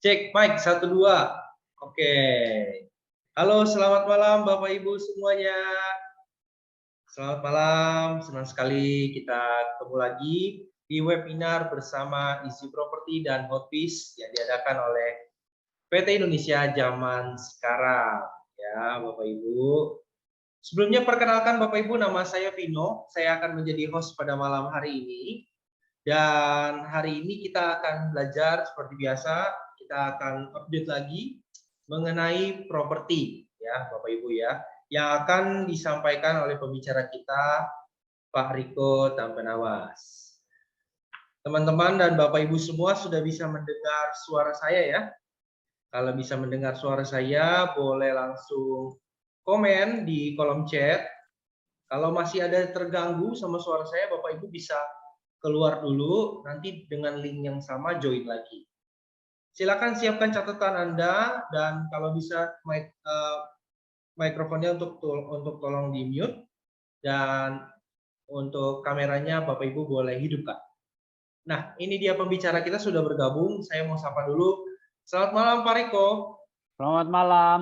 Cek mic 1 2. Oke. Halo, selamat malam Bapak Ibu semuanya. Selamat malam, senang sekali kita ketemu lagi di webinar bersama Easy Property dan Hotpiece yang diadakan oleh PT Indonesia Zaman Sekarang. Ya, Bapak Ibu. Sebelumnya perkenalkan Bapak Ibu, nama saya Vino. Saya akan menjadi host pada malam hari ini. Dan hari ini kita akan belajar seperti biasa, kita akan update lagi mengenai properti ya Bapak Ibu ya, yang akan disampaikan oleh pembicara kita Pak Riko Tampenawas. Teman-teman dan Bapak Ibu semua sudah bisa mendengar suara saya ya? Kalau bisa mendengar suara saya, boleh langsung komen di kolom chat. Kalau masih ada terganggu sama suara saya, Bapak Ibu bisa keluar dulu, nanti dengan link yang sama join lagi. Silakan siapkan catatan Anda dan kalau bisa mikrofonnya untuk tolong di mute dan untuk kameranya Bapak Ibu boleh hidupkan. Nah, ini dia pembicara kita sudah bergabung. Saya mau sapa dulu. Selamat malam Pak Riko. Selamat malam.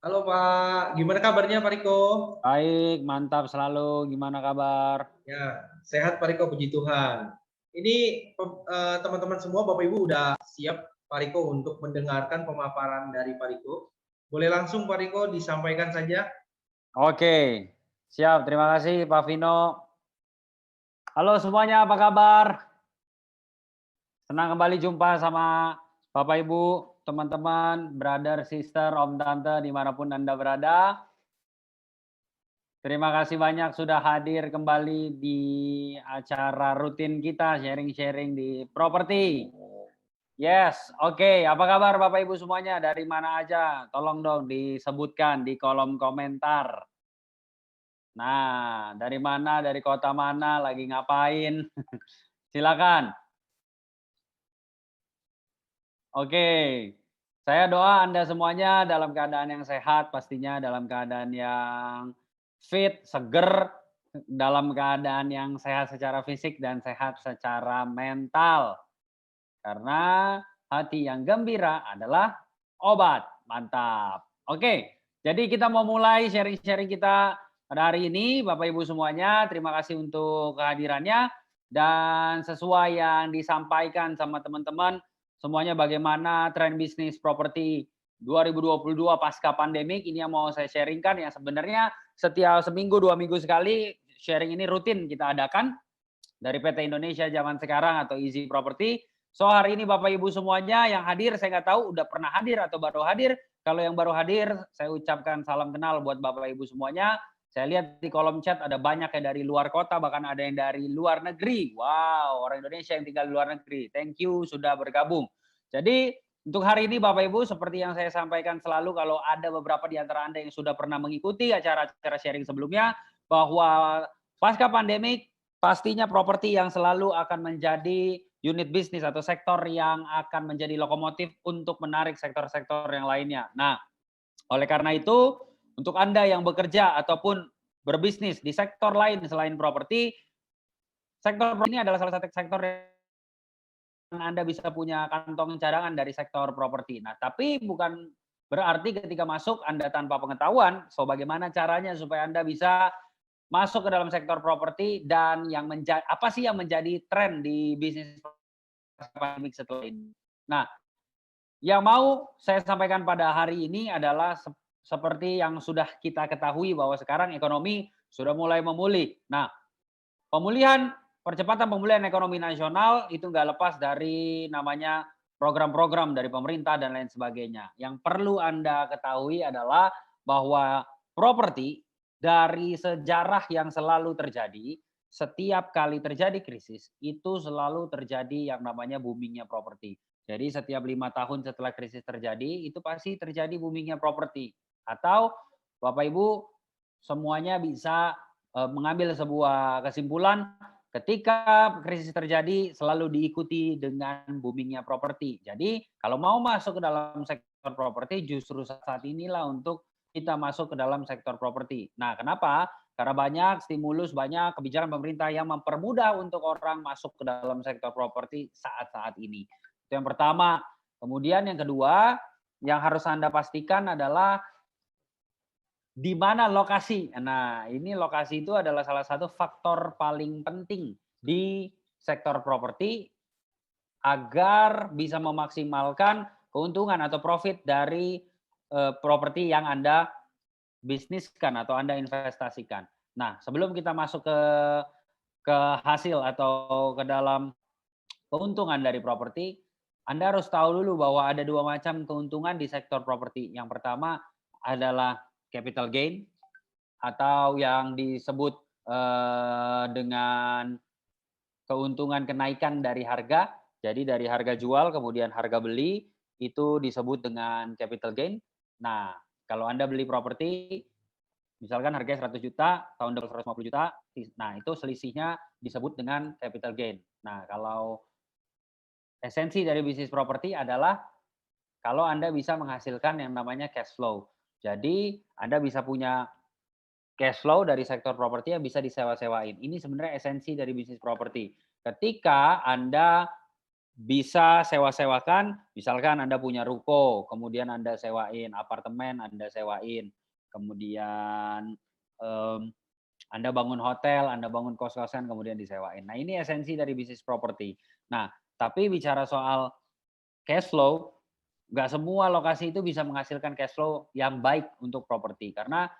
Halo Pak, gimana kabarnya Pak Riko? Baik, mantap selalu. Gimana kabar? Ya, sehat Pak Riko, puji Tuhan. Ini teman-teman semua, Bapak Ibu udah siap Pak Riko untuk mendengarkan pemaparan dari Pak Riko? Boleh langsung Pak Riko disampaikan saja. Oke, siap. Terima kasih Pak Vino. Halo semuanya, apa kabar? Senang kembali jumpa sama Bapak Ibu, teman-teman, brother, sister, om, tante, dimanapun Anda berada. Terima kasih banyak sudah hadir kembali di acara rutin kita, sharing-sharing di properti. Yes, oke. Apa kabar Bapak Ibu semuanya? Dari mana aja? Tolong dong disebutkan di kolom komentar. Nah, dari mana, dari kota mana, lagi ngapain? Silakan. Oke. Saya doa Anda semuanya dalam keadaan yang sehat, pastinya dalam keadaan yang fit, seger, dalam keadaan yang sehat secara fisik dan sehat secara mental. Karena hati yang gembira adalah obat. Mantap. Oke, jadi kita mau mulai sharing-sharing kita pada hari ini. Bapak Ibu semuanya, terima kasih untuk kehadirannya. Dan sesuai yang disampaikan sama teman-teman, semuanya bagaimana tren bisnis properti 2022 pasca pandemik, ini yang mau saya sharingkan, yang sebenarnya setiap seminggu, 2 minggu sekali, sharing ini rutin kita adakan dari PT Indonesia Zaman Sekarang atau Easy Property. So hari ini Bapak Ibu semuanya yang hadir, saya nggak tahu udah pernah hadir atau baru hadir. Kalau yang baru hadir, saya ucapkan salam kenal buat Bapak Ibu semuanya. Saya lihat di kolom chat ada banyak yang dari luar kota, bahkan ada yang dari luar negeri. Wow, orang Indonesia yang tinggal di luar negeri. Thank you sudah bergabung. Jadi untuk hari ini Bapak Ibu, seperti yang saya sampaikan selalu, kalau ada beberapa di antara Anda yang sudah pernah mengikuti acara-acara sharing sebelumnya, bahwa pasca pandemik pastinya properti yang selalu akan menjadi unit bisnis atau sektor yang akan menjadi lokomotif untuk menarik sektor-sektor yang lainnya. Nah, oleh karena itu, untuk Anda yang bekerja ataupun berbisnis di sektor lain selain properti, sektor properti ini adalah salah satu sektor yang Anda bisa punya kantong cadangan dari sektor properti. Nah, tapi bukan berarti ketika masuk Anda tanpa pengetahuan, so bagaimana caranya supaya Anda bisa masuk ke dalam sektor properti dan yang apa sih yang menjadi tren di bisnis pandemik setelah ini. Nah, yang mau saya sampaikan pada hari ini adalah seperti yang sudah kita ketahui bahwa sekarang ekonomi sudah mulai memulih. Nah, percepatan pemulihan ekonomi nasional itu nggak lepas dari namanya program-program dari pemerintah dan lain sebagainya. Yang perlu Anda ketahui adalah bahwa properti dari sejarah yang selalu terjadi, setiap kali terjadi krisis, itu selalu terjadi yang namanya boomingnya properti. Jadi setiap 5 tahun setelah krisis terjadi, itu pasti terjadi boomingnya properti. Atau Bapak Ibu semuanya bisa mengambil sebuah kesimpulan ketika krisis terjadi selalu diikuti dengan boomingnya properti. Jadi kalau mau masuk ke dalam sektor properti justru saat inilah untuk kita masuk ke dalam sektor properti. Nah, kenapa? Karena banyak stimulus, banyak kebijakan pemerintah yang mempermudah untuk orang masuk ke dalam sektor properti saat-saat ini. Itu yang pertama. Kemudian yang kedua, yang harus Anda pastikan adalah di mana lokasi. Nah, ini lokasi itu adalah salah satu faktor paling penting di sektor properti agar bisa memaksimalkan keuntungan atau profit dari properti yang Anda bisniskan atau Anda investasikan. Nah, sebelum kita masuk ke hasil atau ke dalam keuntungan dari properti, Anda harus tahu dulu bahwa ada dua macam keuntungan di sektor properti. Yang pertama adalah capital gain atau yang disebut dengan keuntungan kenaikan dari harga. Jadi dari harga jual kemudian harga beli itu disebut dengan capital gain. Nah, kalau Anda beli properti misalkan harganya 100 juta, tahun depan 150 juta, nah itu selisihnya disebut dengan capital gain. Nah, kalau esensi dari bisnis properti adalah kalau Anda bisa menghasilkan yang namanya cash flow. Jadi, Anda bisa punya cash flow dari sektor properti yang bisa disewa-sewain. Ini sebenarnya esensi dari bisnis properti. Ketika Anda bisa sewa-sewakan, misalkan Anda punya ruko, kemudian Anda sewain apartemen, Anda sewain, kemudian Anda bangun hotel, Anda bangun kos-kosan, kemudian disewain. Nah, ini esensi dari bisnis properti. Nah, tapi bicara soal cash flow, nggak semua lokasi itu bisa menghasilkan cash flow yang baik untuk properti. Karena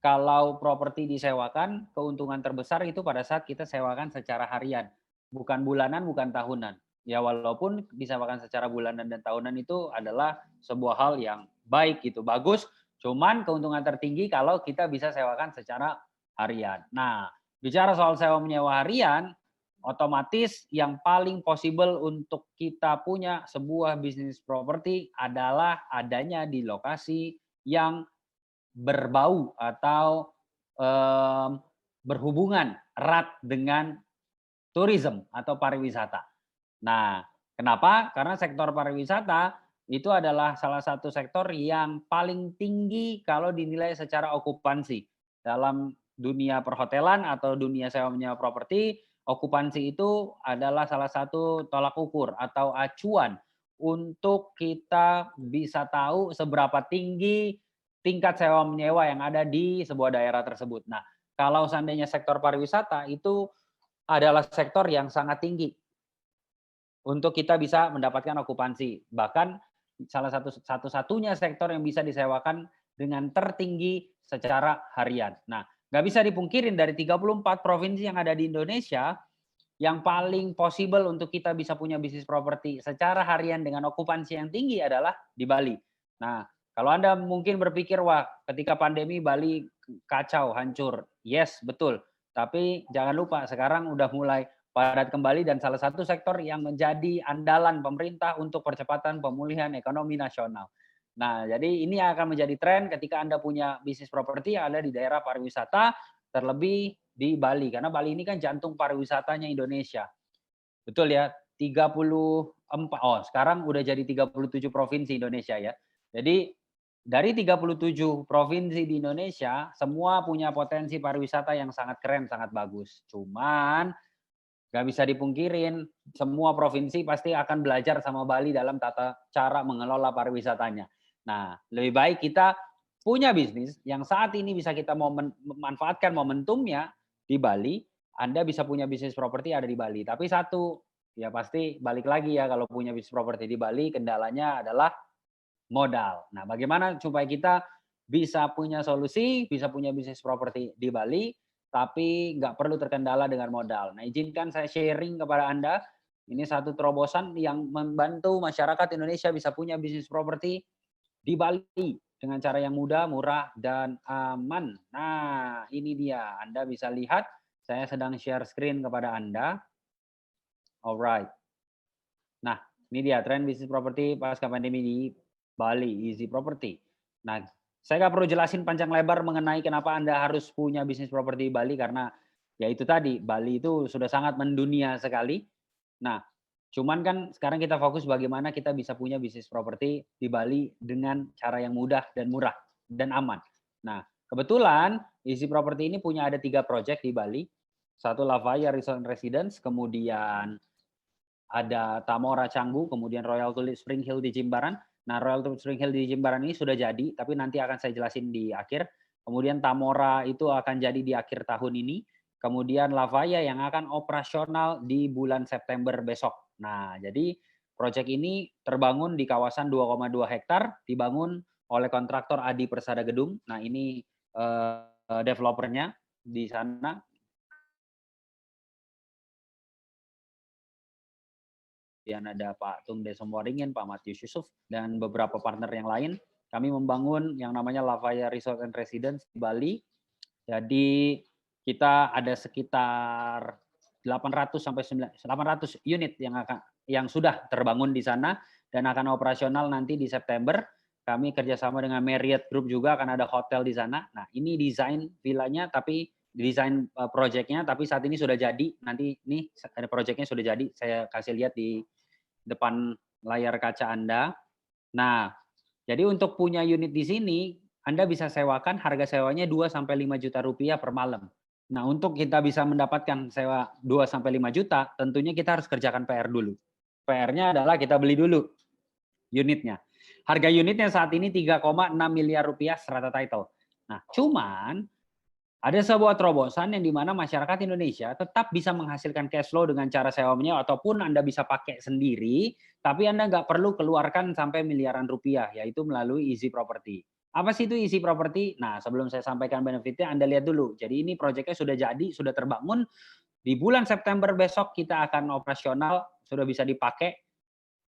kalau properti disewakan, keuntungan terbesar itu pada saat kita sewakan secara harian, bukan bulanan, bukan tahunan. Ya walaupun disewakan secara bulanan dan tahunan itu adalah sebuah hal yang baik gitu, bagus. Cuman keuntungan tertinggi kalau kita bisa sewakan secara harian. Nah, bicara soal sewa menyewa harian, otomatis yang paling possible untuk kita punya sebuah bisnis properti adalah adanya di lokasi yang berbau atau berhubungan erat dengan tourism atau pariwisata. Nah, kenapa? Karena sektor pariwisata itu adalah salah satu sektor yang paling tinggi kalau dinilai secara okupansi. Dalam dunia perhotelan atau dunia sewa menyewa properti, okupansi itu adalah salah satu tolak ukur atau acuan untuk kita bisa tahu seberapa tinggi tingkat sewa menyewa yang ada di sebuah daerah tersebut. Nah, kalau seandainya sektor pariwisata itu adalah sektor yang sangat tinggi untuk kita bisa mendapatkan okupansi. Bahkan salah satu-satunya sektor yang bisa disewakan dengan tertinggi secara harian. Nah, nggak bisa dipungkirin dari 34 provinsi yang ada di Indonesia, yang paling possible untuk kita bisa punya bisnis properti secara harian dengan okupansi yang tinggi adalah di Bali. Nah, kalau Anda mungkin berpikir, wah ketika pandemi Bali kacau, hancur. Yes, betul. Tapi jangan lupa sekarang udah mulai padat kembali dan salah satu sektor yang menjadi andalan pemerintah untuk percepatan pemulihan ekonomi nasional. Nah, jadi ini akan menjadi tren ketika Anda punya bisnis properti yang ada di daerah pariwisata, terlebih di Bali. Karena Bali ini kan jantung pariwisatanya Indonesia. Betul ya, 34, oh sekarang udah jadi 37 provinsi Indonesia ya. Jadi dari 37 provinsi di Indonesia, semua punya potensi pariwisata yang sangat keren, sangat bagus. Cuman nggak bisa dipungkirin, semua provinsi pasti akan belajar sama Bali dalam tata cara mengelola pariwisatanya. Nah, lebih baik kita punya bisnis yang saat ini bisa kita memanfaatkan momentumnya di Bali. Anda bisa punya bisnis properti ada di Bali. Tapi satu, ya pasti balik lagi ya kalau punya bisnis properti di Bali, kendalanya adalah modal. Nah, bagaimana supaya kita bisa punya solusi, bisa punya bisnis properti di Bali, tapi nggak perlu terkendala dengan modal. Nah, izinkan saya sharing kepada Anda, ini satu terobosan yang membantu masyarakat Indonesia bisa punya bisnis properti di Bali dengan cara yang mudah, murah, dan aman. Nah, ini dia. Anda bisa lihat, saya sedang share screen kepada Anda. Alright. Nah, ini dia tren bisnis properti pasca pandemi di Bali, Easy Property. Nah, saya nggak perlu jelasin panjang lebar mengenai kenapa Anda harus punya bisnis properti di Bali karena ya itu tadi, Bali itu sudah sangat mendunia sekali. Nah, cuman kan sekarang kita fokus bagaimana kita bisa punya bisnis properti di Bali dengan cara yang mudah dan murah dan aman. Nah, kebetulan Easy Property ini punya ada 3 project di Bali. Satu Lavaya Resort and Residence, kemudian ada Tamora Canggu, kemudian Royal Tulip Spring Hill di Jimbaran. Nah, Royal Tulip Spring Hill di Jimbaran ini sudah jadi, tapi nanti akan saya jelasin di akhir. Kemudian Tamora itu akan jadi di akhir tahun ini. Kemudian Lavaya yang akan operasional di bulan September besok. Nah, jadi proyek ini terbangun di kawasan 2,2 hektar, dibangun oleh kontraktor Adi Persada Gedung. Nah, ini developernya di sana. Kemudian ada Pak Tung Desomoringin, Pak Matius Yusuf, dan beberapa partner yang lain. Kami membangun yang namanya Lavaya Resort and Residence di Bali. Jadi kita ada sekitar 800 sampai 800 unit yang sudah terbangun di sana dan akan operasional nanti di September. Kami kerjasama dengan Marriott Group juga akan ada hotel di sana. Nah, ini desain villanya, tapi desain proyeknya, tapi saat ini sudah jadi. Nanti ini proyeknya sudah jadi. Saya kasih lihat di depan layar kaca Anda. Nah, jadi untuk punya unit di sini, Anda bisa sewakan, harga sewanya 2 sampai 5 juta rupiah per malam. Nah, untuk kita bisa mendapatkan sewa 2 sampai 5 juta, tentunya kita harus kerjakan PR dulu. PR-nya adalah kita beli dulu unitnya. Harga unitnya saat ini 3,6 miliar rupiah serata title. Nah, cuman ada sebuah terobosan yang dimana masyarakat Indonesia tetap bisa menghasilkan cash flow dengan cara sewa menyewa ataupun Anda bisa pakai sendiri, tapi Anda nggak perlu keluarkan sampai miliaran rupiah, yaitu melalui Easy Property. Apa sih itu Easy Property? Nah, sebelum saya sampaikan benefitnya, Anda lihat dulu. Jadi ini proyeknya sudah jadi, sudah terbangun. Di bulan September besok kita akan operasional, sudah bisa dipakai.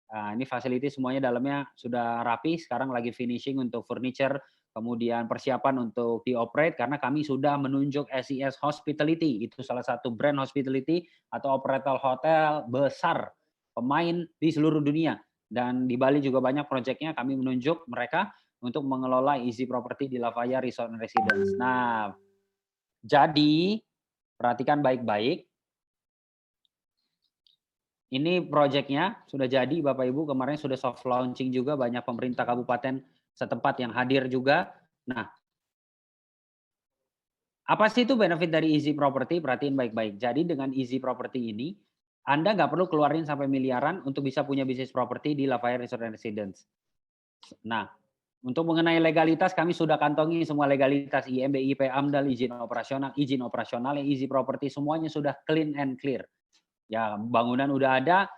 Nah, ini facility semuanya dalamnya sudah rapi, sekarang lagi finishing untuk furniture, kemudian persiapan untuk di-operate karena kami sudah menunjuk SES Hospitality, itu salah satu brand hospitality atau operator hotel besar, pemain di seluruh dunia. Dan di Bali juga banyak proyeknya, kami menunjuk mereka untuk mengelola Easy Property di Lavaya Resort and Residence. Nah, jadi perhatikan baik-baik. Ini proyeknya sudah jadi Bapak Ibu, kemarin sudah soft launching juga, banyak pemerintah kabupaten setempat yang hadir juga. Nah, apa sih itu benefit dari Easy Property? Perhatiin baik-baik. Jadi dengan Easy Property ini, Anda nggak perlu keluarin sampai miliaran untuk bisa punya bisnis properti di Lavaya Resort and Residence. Nah, untuk mengenai legalitas, kami sudah kantongi semua legalitas IMB, IP, AMDAL, izin operasional, Easy Property, semuanya sudah clean and clear. Ya, bangunan udah ada,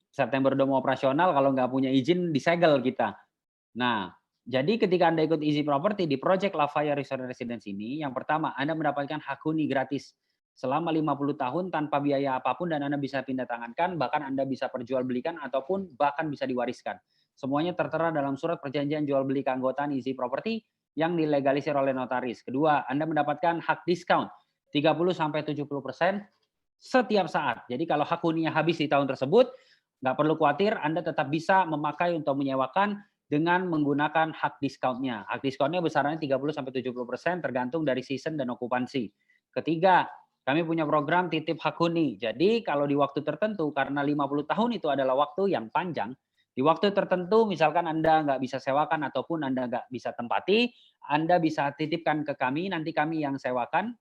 September udah mau operasional, kalau nggak punya izin disegel kita. Nah, jadi ketika Anda ikut Easy Property di Project Lavaya Resort Residence ini, yang pertama Anda mendapatkan hak huni gratis selama 50 tahun tanpa biaya apapun dan Anda bisa pindah tangankan, bahkan Anda bisa perjualbelikan ataupun bahkan bisa diwariskan. Semuanya tertera dalam surat perjanjian jual beli keanggotaan Easy Property yang dilegalisir oleh notaris. Kedua, Anda mendapatkan hak diskon 30 sampai 70% setiap saat. Jadi kalau hak huninya habis di tahun tersebut, nggak perlu khawatir, Anda tetap bisa memakai untuk menyewakan dengan menggunakan hak diskontnya. Hak diskonnya besarnya 30-70% tergantung dari season dan okupansi. Ketiga, kami punya program titip hak huni. Jadi kalau di waktu tertentu, karena 50 tahun itu adalah waktu yang panjang, di waktu tertentu misalkan Anda nggak bisa sewakan ataupun Anda nggak bisa tempati, Anda bisa titipkan ke kami, nanti kami yang sewakan.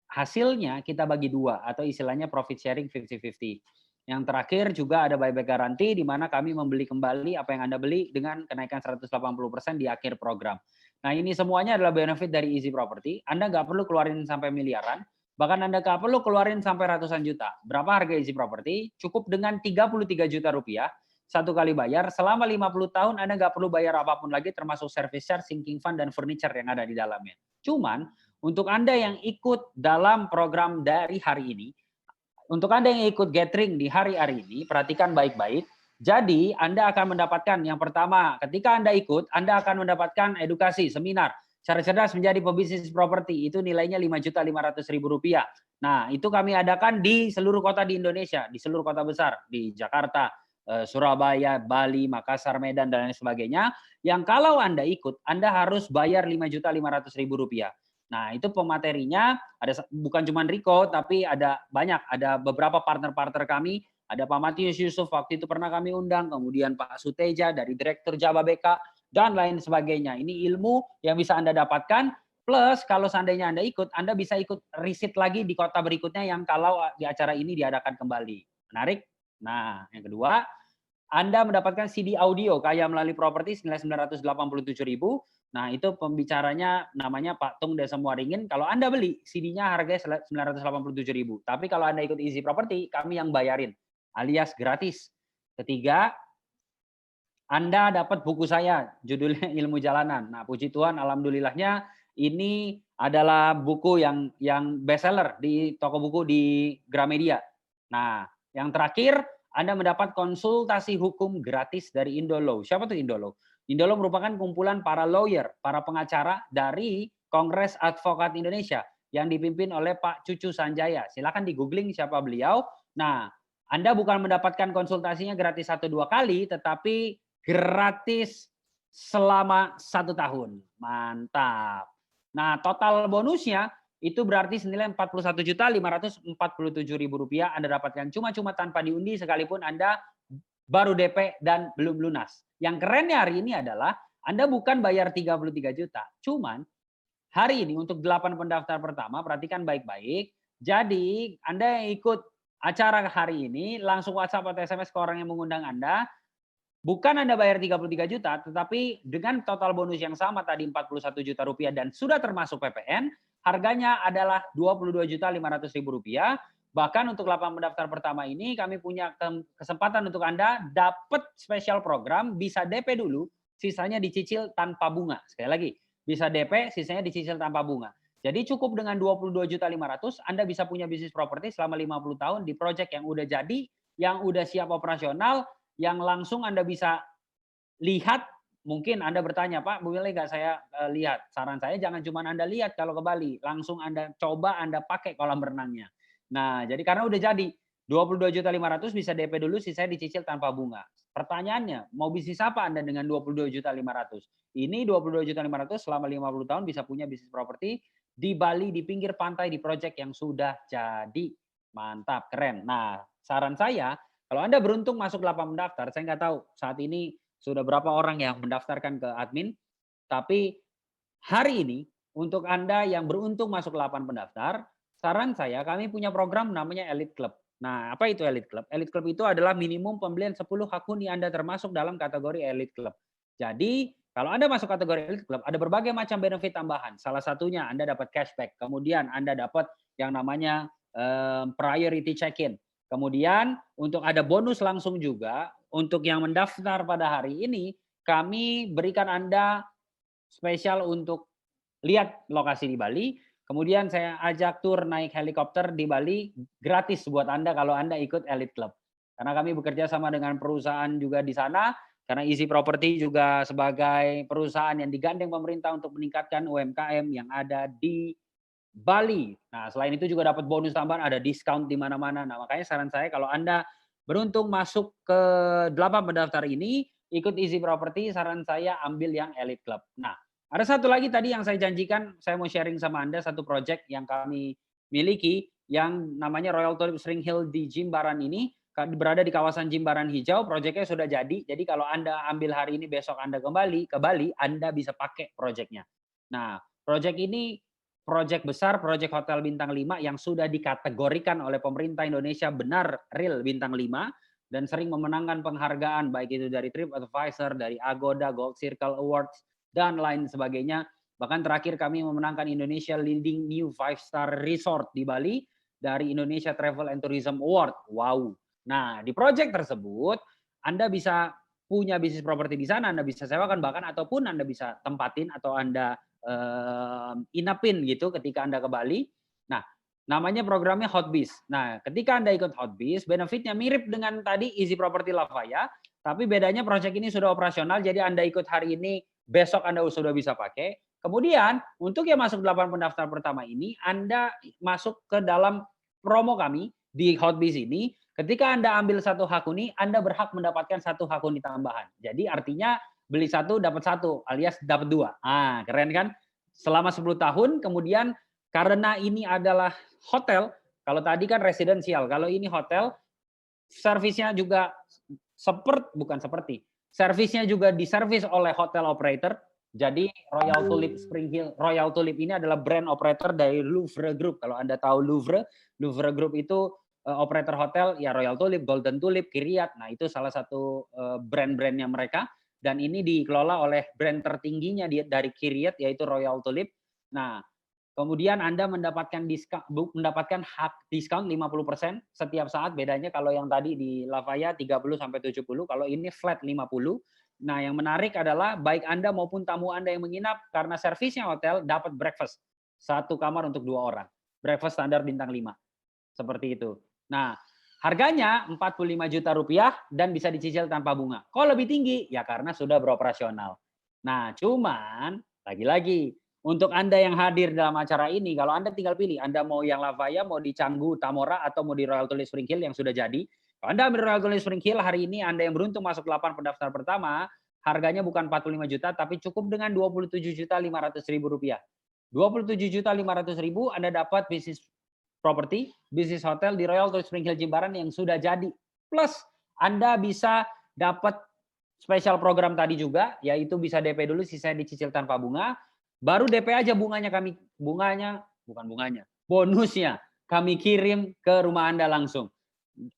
Hasilnya kita bagi dua atau istilahnya profit sharing 50-50. Yang terakhir juga ada buyback garanti di mana kami membeli kembali apa yang Anda beli dengan kenaikan 180% di akhir program. Nah, ini semuanya adalah benefit dari Easy Property. Anda nggak perlu keluarin sampai miliaran, bahkan Anda nggak perlu keluarin sampai ratusan juta. Berapa harga Easy Property? Cukup dengan 33 juta rupiah satu kali bayar. Selama 50 tahun Anda nggak perlu bayar apapun lagi termasuk service charge, sinking fund, dan furniture yang ada di dalamnya. Cuman untuk Anda yang ikut dalam program dari hari ini, untuk Anda yang ikut gathering di hari-hari ini, perhatikan baik-baik. Jadi, Anda akan mendapatkan yang pertama, ketika Anda ikut, Anda akan mendapatkan edukasi, seminar, cara cerdas menjadi pebisnis properti. Itu nilainya Rp5.500.000. Nah, itu kami adakan di seluruh kota di Indonesia, di seluruh kota besar, di Jakarta, Surabaya, Bali, Makassar, Medan, dan lain sebagainya. Yang kalau Anda ikut, Anda harus bayar Rp5.500.000. Nah, itu pematerinya ada bukan cuma Riko, tapi ada banyak, ada beberapa partner-partner kami, ada Pak Matius Yusuf waktu itu pernah kami undang, kemudian Pak Suteja dari Direktur Jababeka dan lain sebagainya. Ini ilmu yang bisa Anda dapatkan, plus kalau seandainya Anda ikut, Anda bisa ikut riset lagi di kota berikutnya yang kalau di acara ini diadakan kembali. Menarik? Nah, yang kedua, Anda mendapatkan CD audio Kaya Melalui Properti senilai 987.000. Nah, itu pembicaranya namanya Pak Tung Desa Muaringin. Kalau Anda beli, CD-nya harganya 987.000. Tapi kalau Anda ikut Easy Property, kami yang bayarin, alias gratis. Ketiga, Anda dapat buku saya, judulnya Ilmu Jalanan. Nah, puji Tuhan, alhamdulillahnya ini adalah buku yang bestseller di toko buku di Gramedia. Nah, yang terakhir, Anda mendapat konsultasi hukum gratis dari Indolo. Siapa tuh Indolo? Indolo merupakan kumpulan para lawyer, para pengacara dari Kongres Advokat Indonesia yang dipimpin oleh Pak Cucu Sanjaya. Silakan di-googling siapa beliau. Nah, Anda bukan mendapatkan konsultasinya gratis 1-2 kali, tetapi gratis selama 1 tahun. Mantap. Nah, total bonusnya itu berarti senilai Rp41.547.000 Anda dapatkan cuma-cuma tanpa diundi sekalipun Anda baru DP dan belum lunas. Yang kerennya hari ini adalah Anda bukan bayar 33 juta, cuman hari ini untuk 8 pendaftar pertama, perhatikan baik-baik. Jadi Anda yang ikut acara hari ini langsung WhatsApp atau SMS ke orang yang mengundang Anda. Bukan Anda bayar 33 juta, tetapi dengan total bonus yang sama tadi 41 juta rupiah dan sudah termasuk PPN, harganya adalah 22.500.000 rupiah. Bahkan untuk 8 pendaftar pertama ini kami punya kesempatan untuk Anda dapat spesial program, bisa DP dulu, sisanya dicicil tanpa bunga. Sekali lagi, bisa DP, sisanya dicicil tanpa bunga. Jadi cukup dengan 22.500.000 Anda bisa punya bisnis properti selama 50 tahun di proyek yang udah jadi, yang udah siap operasional, yang langsung Anda bisa lihat. Mungkin Anda bertanya, Pak, boleh nggak saya lihat? Saran saya jangan cuma Anda lihat kalau ke Bali, langsung Anda coba, Anda pakai kolam renangnya. Nah, jadi karena udah jadi 22.500.000 bisa DP dulu, sisanya dicicil tanpa bunga. Pertanyaannya, mau bisnis apa Anda dengan 22.500.000? Ini 22.500.000 selama 50 tahun bisa punya bisnis properti di Bali, di pinggir pantai, di proyek yang sudah jadi. Mantap, keren. Nah, saran saya, kalau Anda beruntung masuk 8 pendaftar, saya nggak tahu saat ini sudah berapa orang yang mendaftarkan ke admin, tapi hari ini untuk Anda yang beruntung masuk 8 pendaftar, saran saya kami punya program namanya Elite Club. Nah, apa itu Elite Club? Elite Club itu adalah minimum pembelian 10 hak huni Anda termasuk dalam kategori Elite Club. Jadi, kalau Anda masuk kategori Elite Club, ada berbagai macam benefit tambahan. Salah satunya Anda dapat cashback, kemudian Anda dapat yang namanya priority check-in. Kemudian untuk ada bonus langsung juga, untuk yang mendaftar pada hari ini, kami berikan Anda spesial untuk lihat lokasi di Bali. Kemudian saya ajak tur naik helikopter di Bali, gratis buat Anda kalau Anda ikut Elite Club. Karena kami bekerja sama dengan perusahaan juga di sana, karena Easy Property juga sebagai perusahaan yang digandeng pemerintah untuk meningkatkan UMKM yang ada di Bali. Nah, selain itu juga dapat bonus tambahan, ada diskon di mana-mana. Nah, makanya saran saya kalau Anda beruntung masuk ke 8 pendaftar ini, ikut Easy Property, saran saya ambil yang Elite Club. Nah, ada satu lagi tadi yang saya janjikan, saya mau sharing sama Anda satu project yang kami miliki, yang namanya Royal Tulip Spring Hill di Jimbaran ini, berada di kawasan Jimbaran Hijau, projectnya sudah jadi. Jadi kalau Anda ambil hari ini, besok Anda kembali ke Bali, Anda bisa pakai projectnya. Nah, project ini proyek besar, proyek hotel bintang 5 yang sudah dikategorikan oleh pemerintah Indonesia benar real bintang 5 dan sering memenangkan penghargaan baik itu dari TripAdvisor, dari Agoda, Gold Circle Awards dan lain sebagainya. Bahkan terakhir kami memenangkan Indonesia Leading New 5-Star Resort di Bali dari Indonesia Travel and Tourism Award. Wow. Nah, di proyek tersebut Anda bisa punya bisnis properti di sana, Anda bisa sewakan bahkan ataupun Anda bisa tempatin atau Anda inapin gitu ketika Anda ke Bali. Nah, namanya programnya Hotbiz. Nah, ketika Anda ikut Hotbiz, benefitnya mirip dengan tadi Easy Property Lavaya, tapi bedanya proyek ini sudah operasional, jadi Anda ikut hari ini, besok Anda sudah bisa pakai. Kemudian, untuk yang masuk 8 pendaftar pertama ini, Anda masuk ke dalam promo kami di Hotbiz ini, ketika Anda ambil satu hak huni, Anda berhak mendapatkan satu hak huni tambahan. Jadi artinya beli satu dapat satu alias dapat dua. Ah, keren kan? Selama 10 tahun, kemudian karena ini adalah hotel, kalau tadi kan residensial, kalau ini hotel, servisnya juga servisnya juga diservis oleh hotel operator. Jadi Royal Tulip Spring Hill, Royal Tulip ini adalah brand operator dari Louvre Group. Kalau Anda tahu Louvre Group itu operator hotel ya Royal Tulip, Golden Tulip, Kiryat. Nah, itu salah satu brand-brandnya mereka dan ini dikelola oleh brand tertingginya dari Kiryat yaitu Royal Tulip. Nah, kemudian Anda mendapatkan hak diskon 50% setiap saat. Bedanya kalau yang tadi di Lavaya 30 sampai 70, kalau ini flat 50. Nah, yang menarik adalah baik Anda maupun tamu Anda yang menginap karena servisnya hotel dapat breakfast. Satu kamar untuk 2 orang. Breakfast standar bintang 5. Seperti itu. Nah, harganya 45 juta rupiah dan bisa dicicil tanpa bunga. Kok lebih tinggi? Ya karena sudah beroperasional. Nah, cuman lagi-lagi untuk Anda yang hadir dalam acara ini, kalau Anda tinggal pilih, Anda mau yang Lavaya, mau di Canggu, Tamora, atau mau di Royal Tulip Spring Hill yang sudah jadi. Kalau Anda ambil Royal Tulip Spring Hill hari ini, Anda yang beruntung masuk 8 pendaftar pertama, harganya bukan 45 juta, tapi cukup dengan 27.500.000 rupiah. 27.500.000 Anda dapat bisnis properti, bisnis hotel di Royal Tulip Spring Hill Jimbaran yang sudah jadi. Plus Anda bisa dapat spesial program tadi juga, yaitu bisa DP dulu, sisanya dicicil tanpa bunga. Baru DP aja bonusnya kami kirim ke rumah Anda langsung.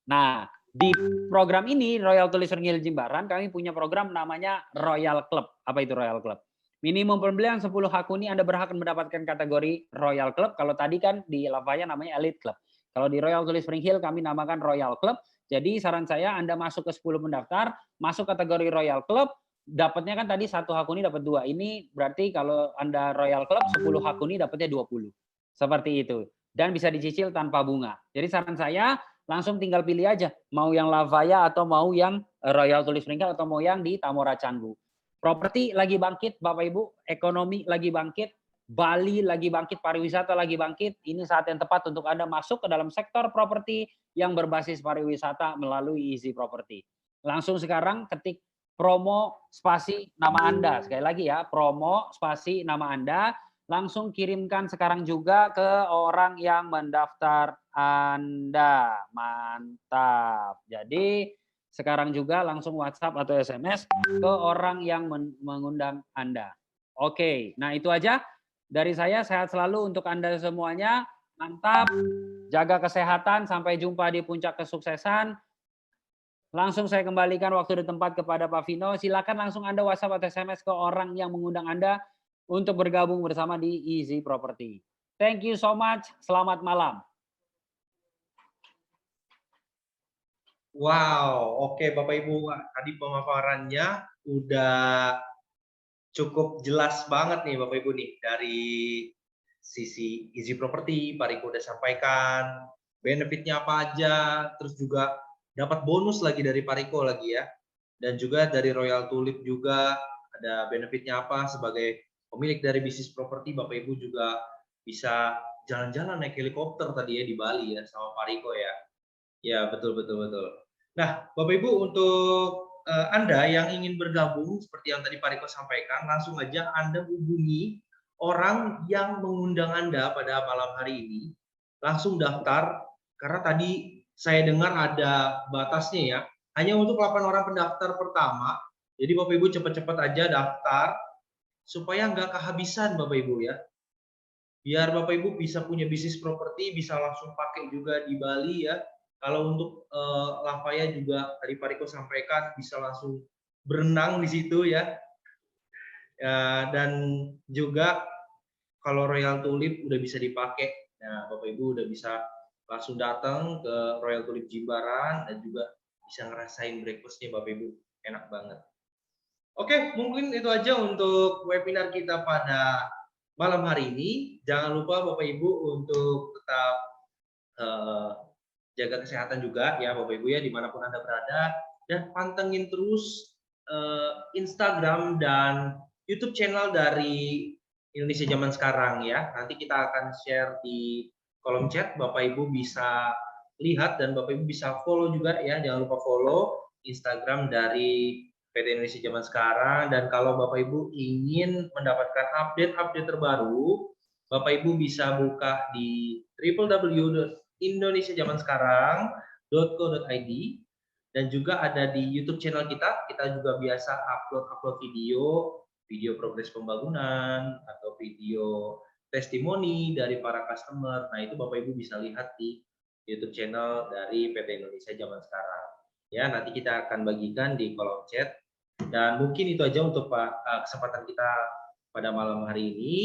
Nah, di program ini Royal Tulip Spring Hill Jimbaran kami punya program namanya Royal Club. Apa itu Royal Club? Minimum pembelian 10 hak huni Anda berhak mendapatkan kategori Royal Club. Kalau tadi kan di Lavaya namanya Elite Club. Kalau di Royal Tulip Spring Hill kami namakan Royal Club. Jadi saran saya Anda masuk ke 10 pendaftar, masuk kategori Royal Club, dapatnya kan tadi 1 hak huni dapat 2. Ini berarti kalau Anda Royal Club 10 hak huni dapatnya 20. Seperti itu. Dan bisa dicicil tanpa bunga. Jadi saran saya langsung tinggal pilih aja mau yang Lavaya atau mau yang Royal Tulip Spring Hill atau mau yang di Tamora Canggu. Properti lagi bangkit, Bapak Ibu, ekonomi lagi bangkit, Bali lagi bangkit, pariwisata lagi bangkit. Ini saat yang tepat untuk Anda masuk ke dalam sektor properti yang berbasis pariwisata melalui Easy Property. Langsung sekarang ketik promo spasi nama Anda. Sekali lagi ya, promo spasi nama Anda. Langsung kirimkan sekarang juga ke orang yang mendaftar Anda. Mantap. Jadi sekarang juga langsung WhatsApp atau SMS ke orang yang mengundang Anda. Oke, nah itu aja dari saya. Sehat selalu untuk Anda semuanya. Mantap, jaga kesehatan. Sampai jumpa di puncak kesuksesan. Langsung saya kembalikan waktu dan tempat kepada Pak Vino. Silakan langsung Anda WhatsApp atau SMS ke orang yang mengundang Anda untuk bergabung bersama di Easy Property. Thank you so much. Selamat malam. Wow, oke Bapak Ibu, tadi pemaparannya udah cukup jelas banget nih Bapak Ibu nih, dari sisi Easy Property, Pak Riko udah sampaikan benefitnya apa aja, terus juga dapat bonus lagi dari Pak Riko lagi ya, dan juga dari Royal Tulip juga ada benefitnya apa sebagai pemilik dari bisnis properti. Bapak Ibu juga bisa jalan-jalan naik helikopter tadi ya di Bali ya sama Pak Riko ya. Ya, betul betul betul. Nah, Bapak Ibu, untuk Anda yang ingin bergabung seperti yang tadi Pak Riko sampaikan, langsung aja Anda hubungi orang yang mengundang Anda pada malam hari ini. Langsung daftar, karena tadi saya dengar ada batasnya ya. Hanya untuk 8 orang pendaftar pertama. Jadi Bapak Ibu cepat-cepat aja daftar supaya nggak kehabisan Bapak Ibu ya. Biar Bapak Ibu bisa punya bisnis properti, bisa langsung pakai juga di Bali ya. Kalau untuk Lavaya juga tadi Pak Riko sampaikan bisa langsung berenang di situ ya. Dan juga kalau Royal Tulip udah bisa dipakai. Nah, Bapak Ibu udah bisa langsung datang ke Royal Tulip Jimbaran dan juga bisa ngerasain breakfast-nya Bapak Ibu. Enak banget. Oke, mungkin itu aja untuk webinar kita pada malam hari ini. Jangan lupa Bapak Ibu untuk tetap jaga kesehatan juga ya Bapak Ibu ya, dimanapun Anda berada, dan pantengin terus Instagram dan YouTube channel dari Indonesia Zaman Sekarang ya. Nanti kita akan share di kolom chat, Bapak Ibu bisa lihat dan Bapak Ibu bisa follow juga ya. Jangan lupa follow Instagram dari PT Indonesia Zaman Sekarang. Dan kalau Bapak Ibu ingin mendapatkan update-update terbaru, Bapak Ibu bisa buka di www.indonesiazamansekarang.co.id dan juga ada di YouTube channel kita. Kita juga biasa upload video progres pembangunan atau video testimoni dari para customer. Nah, itu Bapak Ibu bisa lihat di YouTube channel dari PT Indonesia Zaman Sekarang. Ya, nanti kita akan bagikan di kolom chat. Dan mungkin itu aja untuk kesempatan kita pada malam hari ini.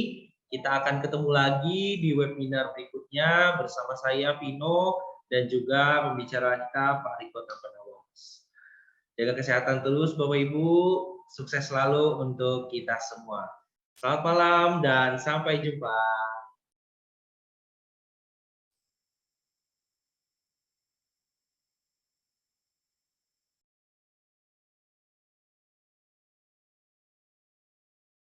Kita akan ketemu lagi di webinar berikutnya bersama saya Vino dan juga pembicara kita Pak Riko Tampanawas. Jaga kesehatan terus Bapak Ibu, sukses selalu untuk kita semua. Selamat malam dan sampai jumpa.